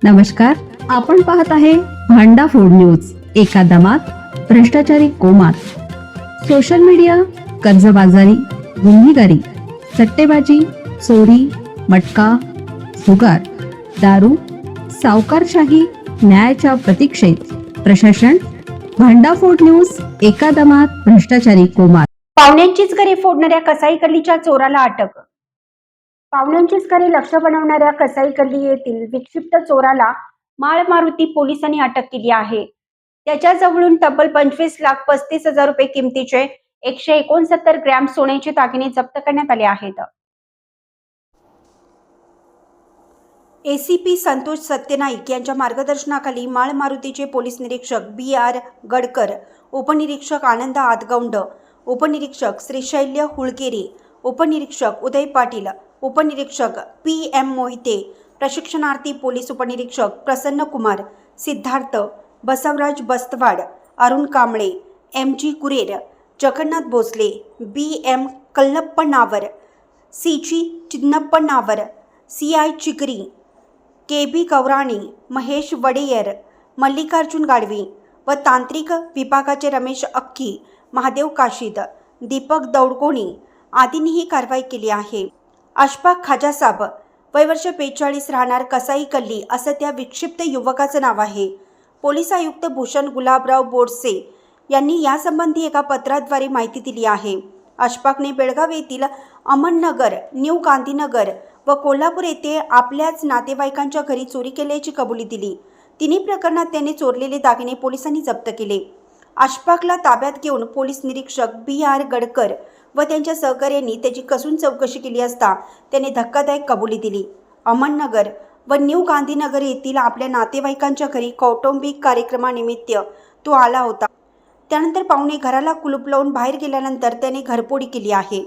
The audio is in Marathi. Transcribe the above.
नमस्कार, आपण पाहत आहे भांडा फूड न्यूज. एका दमात भ्रष्टाचारी कोमात. सोशल मीडिया, कर्जबाजारी, गुन्हेगारी, सट्टेबाजी, चोरी, मटका, जुगार, दारू, सावकारशाही, न्यायाच्या प्रतीक्षेत प्रशासन. भांडा फूड न्यूज. एका दमात भ्रष्टाचारी कोमात. पाहुण्यांचीच घरे फोडणाऱ्या कसाई गल्लीच्या चोराला अटक. पाहुण्यांचीच घरे लक्ष बनवणाऱ्या कसाई गल्ली येथील विक्षिप्त चोराला माळ मारुती पोलिसांनी अटक केली आहे. त्याच्या जवळून तब्बल 25,35,000 रुपये किमतीचे 169 ग्रॅम सोन्याचे दागिने जप्त करण्यात आले आहेत. एसीपी संतोष सत्यनाईक यांच्या मार्गदर्शनाखाली माळ मारुतीचे पोलीस निरीक्षक BR गडकर, उपनिरीक्षक आनंद आतगौंड, उपनिरीक्षक श्रीशैल्य हुळकेरी, उपनिरीक्षक उदय पाटील, उपनिरीक्षक PM मोहिते, प्रशिक्षणार्थी पोलीस उपनिरीक्षक प्रसन्न Kumar, Siddharth Basavaraj बस्तवाड, Arun Kamble, MG कुरेर, Jagannath Bhosale, BM Kallappa Nawar, CG चिन्नप्प Nawar, CI Chigari, KB गौराणी, Mahesh Wadiyar, Mallikarjun गाडवी व तांत्रिक विभागाचे रमेश अक्की, महादेव काशीद, दीपक दौडकोणी आदींनी ही कारवाई केली आहे. अशफाक खाजासाब, वय वर्ष 45, राहणार कसाई गल्ली असं त्या विक्षिप्त युवकाचं नाव आहे. पोलीस आयुक्त भूषण गुलाबराव बोरसे यांनी यासंबंधी एका पत्राद्वारे माहिती दिली आहे. अशफाकने बेळगाव येथील अमननगर, न्यू गांधीनगर व कोल्हापूर येथे आपल्याच नातेवाईकांच्या घरी चोरी केल्याची कबुली दिली. तिन्ही प्रकरणात त्याने चोरलेले दागिने पोलिसांनी जप्त केले. अशफाकला ताब्यात घेऊन पोलीस निरीक्षक BR गडकर व त्यांच्या सहकार्यांनी त्याची कसून चौकशी केली असता त्याने धक्कादायक कबुली दिली. अमननगर व न्यू गांधीनगर येथील आपल्या नातेवाईकांच्या घरी कौटुंबिक कार्यक्रमानिमित्त तो आला होता. त्यानंतर पाहुणे घराला कुलूप लावून बाहेर गेल्यानंतर त्याने घरफोडी केली आहे.